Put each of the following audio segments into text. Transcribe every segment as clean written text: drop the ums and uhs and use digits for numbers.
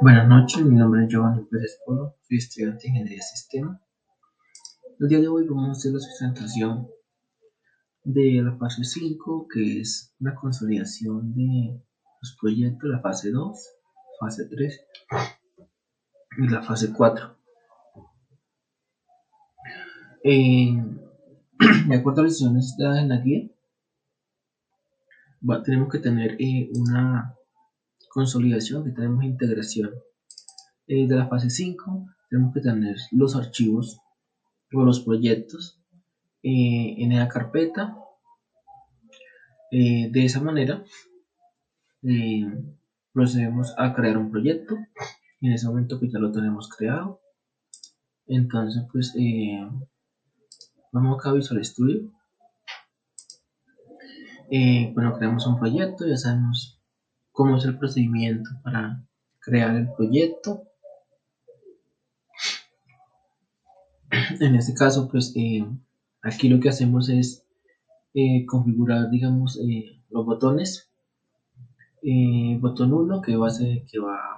Buenas noches, mi nombre es Giovanni Pérez Polo, soy estudiante de Ingeniería de Sistema. El día de hoy vamos a hacer la presentación de la fase 5, que es la consolidación de los proyectos, la fase 2, fase 3 y la fase 4. De acuerdo a las instrucciones dadas en la guía, tenemos que tener una consolidación, que tenemos integración. De la fase 5 tenemos que tener los archivos o los proyectos en la carpeta. De esa manera procedemos a crear un proyecto. En ese momento pues ya lo tenemos creado. Entonces pues vamos acá a Visual Studio. Bueno, creamos un proyecto, ya sabemos cómo es el procedimiento para crear el proyecto. En este caso pues aquí lo que hacemos es configurar, digamos, los botones. Botón 1 que va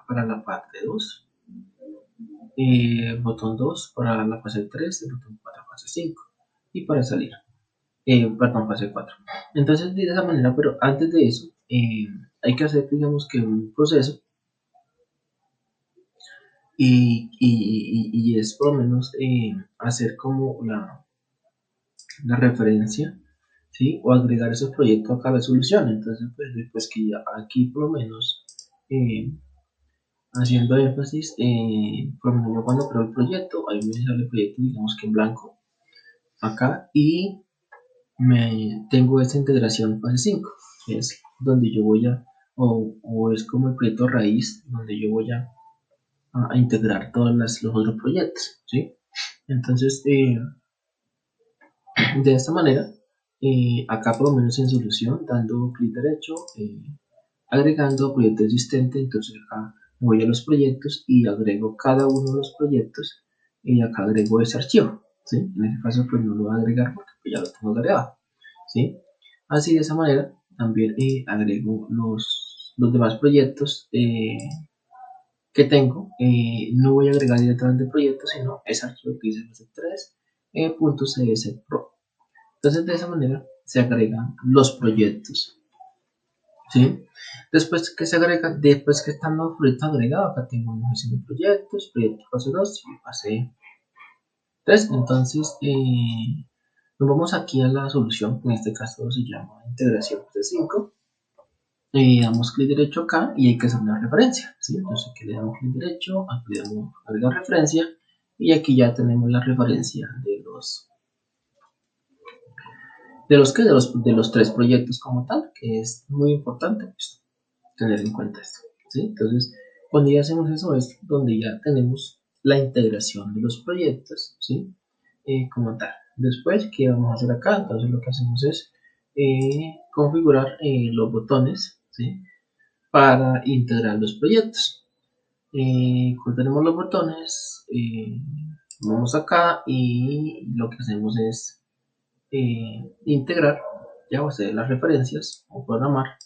para la parte 2, botón 2 para la fase 3, el botón 4 fase 5 y para salir, perdón, fase 4. Entonces de esa manera, pero antes de eso hay que hacer, digamos, que un proceso y es por lo menos hacer como la referencia, ¿sí? O agregar esos proyectos acá a la solución. Entonces pues después que ya aquí por lo menos haciendo énfasis, por lo menos yo cuando creo el proyecto, ahí me sale el proyecto, digamos que en blanco acá, y tengo esta integración fase 5, que es donde yo voy o es como el proyecto raíz, donde yo voy a integrar todos los otros proyectos, ¿sí? Entonces, de esta manera, acá por lo menos en solución, dando clic derecho, agregando proyecto existente, entonces acá voy a los proyectos y agrego cada uno de los proyectos y acá agrego ese archivo, ¿sí? En este caso pues no lo voy a agregar porque pues ya lo tengo agregado, ¿sí? Así de esa manera también agrego los demás proyectos que tengo. No voy a agregar directamente proyectos, sino ese archivo que dice fase3.csv.pro. Entonces de esa manera se agregan los proyectos, ¿sí? Después que se agrega, después que están los proyectos agregados, acá tengo una gestión de proyectos, proyecto fase 2 y fase 3. Entonces nos vamos aquí a la solución, en este caso se llama integración fase 5. Damos clic derecho acá y hay que hacer una referencia, ¿sí? Entonces aquí le damos clic derecho, aquí le damos agregar referencia y aquí ya tenemos la referencia de los tres proyectos como tal, que es muy importante pues, tener en cuenta esto, ¿sí? Entonces cuando ya hacemos eso es donde ya tenemos la integración de los proyectos, ¿sí? Como tal. Después, ¿qué vamos a hacer acá? Entonces lo que hacemos es configurar los botones, ¿sí? Para integrar los proyectos. Cuando tenemos los botones, vamos acá y lo que hacemos es integrar, ya va a ser las referencias o programar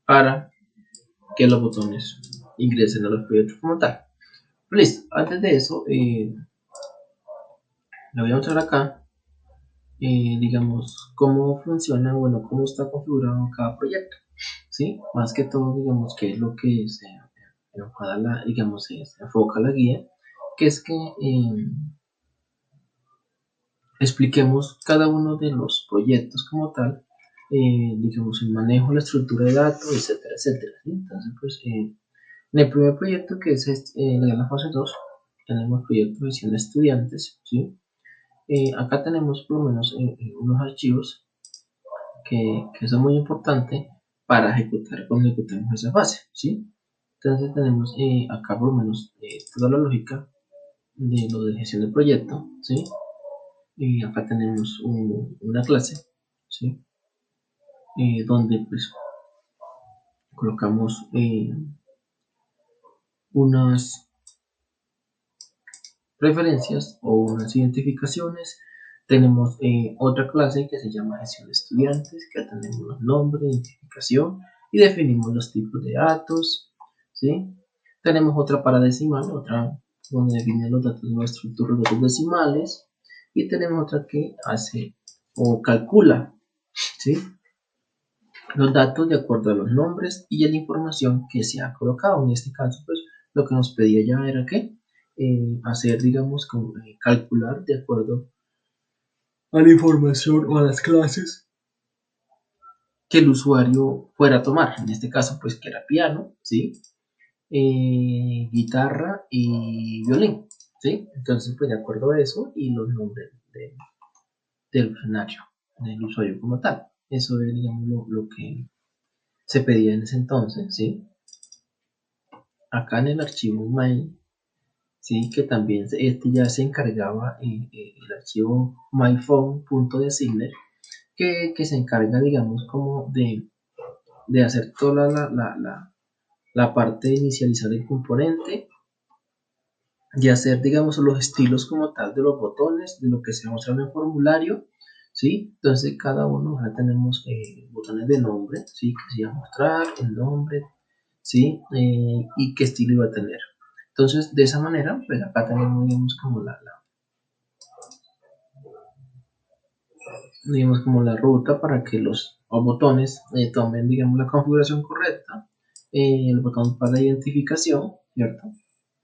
para que los botones ingresen a los proyectos como tal. Listo, antes de eso, le voy a mostrar acá, digamos, cómo funciona, bueno, cómo está configurado cada proyecto, ¿sí? Más que todo, digamos, que es lo que se digamos, se enfoca la guía, que es que expliquemos cada uno de los proyectos como tal, digamos, el manejo, la estructura de datos, etcétera, etcétera, ¿sí? Entonces, pues, en el primer proyecto, que es la fase 2, tenemos proyecto de 100 estudiantes, ¿sí? Acá tenemos por lo menos unos archivos que son muy importantes para ejecutar cuando ejecutemos esa fase, ¿sí? Entonces tenemos acá por lo menos toda la lógica de lo de gestión de proyecto, ¿sí? Y acá tenemos una clase, ¿sí? Donde pues colocamos unas referencias o unas identificaciones. Tenemos otra clase que se llama gestión de estudiantes, que tenemos los nombres, identificación y definimos los tipos de datos, ¿sí? Tenemos otra para decimal, otra donde define los datos de nuestra estructura, los datos decimales, y tenemos otra que hace o calcula, ¿sí?, los datos de acuerdo a los nombres y a la información que se ha colocado. En este caso, pues lo que nos pedía ya era que hacer, digamos, calcular de acuerdo a la información o a las clases que el usuario fuera a tomar. En este caso, pues que era piano, ¿sí?, guitarra y violín, ¿sí? Entonces, pues de acuerdo a eso y los nombres del escenario, del usuario como tal. Eso es, digamos, lo que se pedía en ese entonces, ¿sí? Acá en el archivo main, ¿sí?, que también este ya se encargaba, el archivo myphone.designer, que se encarga, digamos, como de hacer toda la parte de inicializar el componente, de hacer, digamos, los estilos como tal de los botones, de lo que se muestra en el formulario, ¿sí? Entonces cada uno ya tenemos botones de nombre, ¿sí?, que se va a mostrar el nombre, ¿sí?, y qué estilo iba a tener. Entonces, de esa manera, pues acá tenemos, digamos, como digamos, como la ruta para que los botones tomen, digamos, la configuración correcta, el botón para identificación, ¿cierto?,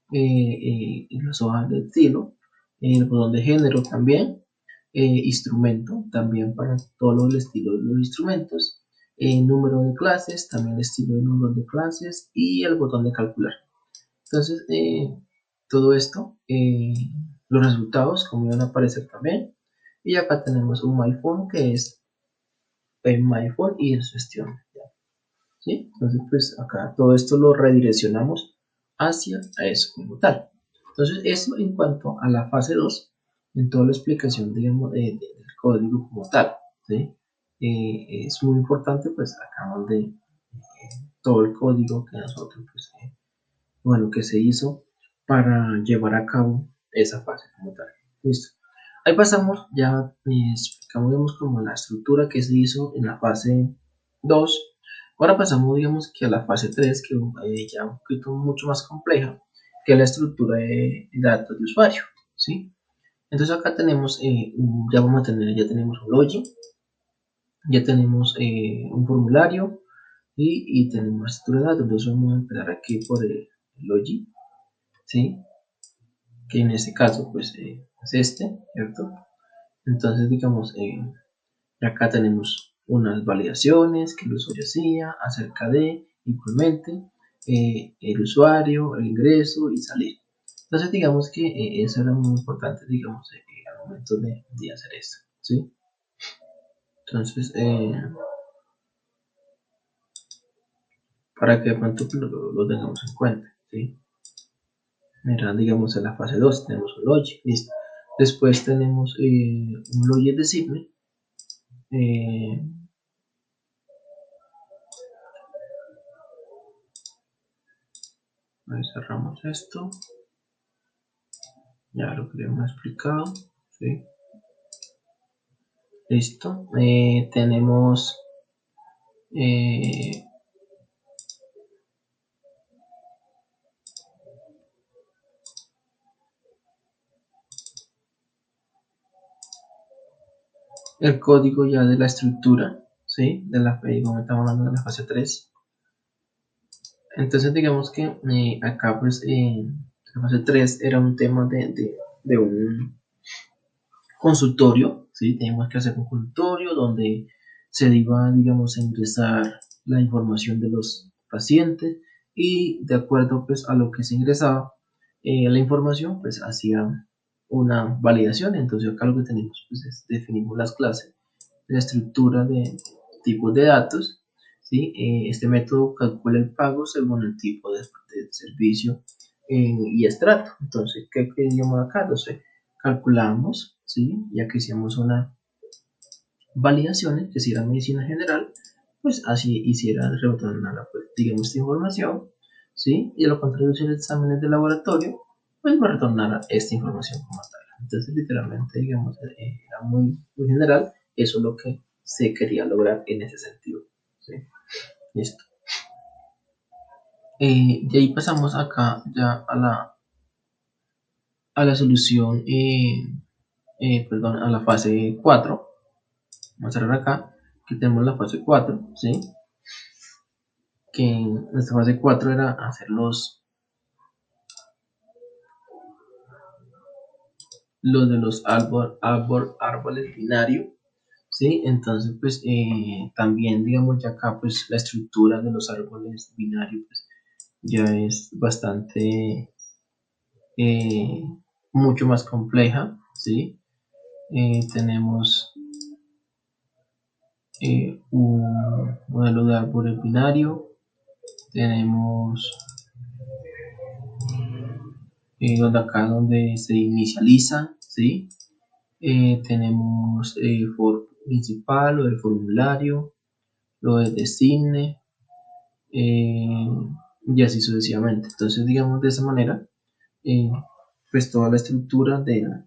las hojas de estilo, el botón de género también, instrumento también para todo el estilo de los instrumentos, número de clases, también el estilo de número de clases y el botón de calcular. Entonces, todo esto, los resultados como iban a aparecer también. Y acá tenemos un MyPhone que es MyPhone y su gestión. ¿Sí? Entonces, pues acá todo esto lo redireccionamos hacia eso como tal. Entonces, eso en cuanto a la fase 2, en toda la explicación, digamos, del código como tal. ¿Sí? Es muy importante, pues acá donde todo el código que nosotros, pues, bueno, que se hizo para llevar a cabo esa fase como tal. Listo. Ahí pasamos, ya explicamos, digamos, como la estructura que se hizo en la fase 2. Ahora pasamos, digamos, que a la fase 3, que ya un poquito mucho más compleja, que es la estructura de datos de usuario, ¿sí? Entonces acá tenemos, ya vamos a tener, ya tenemos un login, ya tenemos un formulario y tenemos estructura de datos. Entonces vamos a empezar aquí por el login, ¿sí?, que en este caso pues es este, ¿cierto? Entonces digamos, acá tenemos unas validaciones que el usuario hacía acerca de, igualmente, el usuario, el ingreso y salir. Entonces digamos que eso era muy importante, digamos, al momento de hacer esto, ¿sí? Entonces, para que de pronto lo tengamos en cuenta, ¿sí? Mira, digamos en la fase 2 tenemos un login, listo. Después tenemos un login designed. Ahí cerramos esto, ya lo que hemos explicado, ¿sí? Listo. Tenemos el código ya de la estructura, ¿sí? De la, como estamos hablando de la fase 3. Entonces digamos que acá pues la fase 3 era un tema de un consultorio, ¿sí? Tenemos que hacer un consultorio donde se iba, digamos, a ingresar la información de los pacientes y de acuerdo pues a lo que se ingresaba la información, pues hacía una validación. Entonces acá lo que tenemos pues es definimos las clases, la estructura de tipos de datos, ¿sí? Este método calcula el pago según el tipo de servicio y estrato. Entonces, ¿qué digamos acá? Entonces, calculamos, ¿sí? Ya que hicimos una validaciones, que si era medicina general, pues así hiciera retornar, pues, digamos, esta información, ¿sí? Y a lo contrario, si el exámenes de laboratorio, pues va a retornar esta información como tal. Entonces, literalmente, digamos, era muy general. Eso es lo que se quería lograr en ese sentido, ¿sí? Listo. De ahí pasamos acá ya a la solución, perdón, a la fase 4. Vamos a ver acá que tenemos la fase 4, ¿sí? Que en esta fase 4 era hacer los de los árboles binarios, ¿sí? Entonces, pues también, digamos, ya acá, pues la estructura de los árboles binarios, pues, ya es bastante, eh, mucho más compleja, ¿sí? Tenemos un modelo de árbol binario, tenemos donde acá donde se inicializa, ¿sí? Tenemos for principal, lo del formulario, lo del designe, eh, y así sucesivamente. Entonces, digamos de esa manera, eh, pues toda la estructura del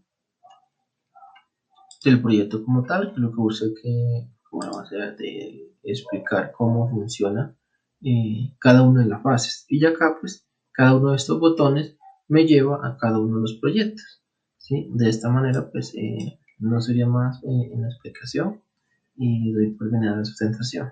proyecto como tal, lo que busca que, bueno, o sea, de explicar cómo funciona cada una de las fases. Y ya acá, pues, cada uno de estos botones me lleva a cada uno de los proyectos, ¿sí? De esta manera, pues, no sería más en la explicación y doy por terminada la sustentación.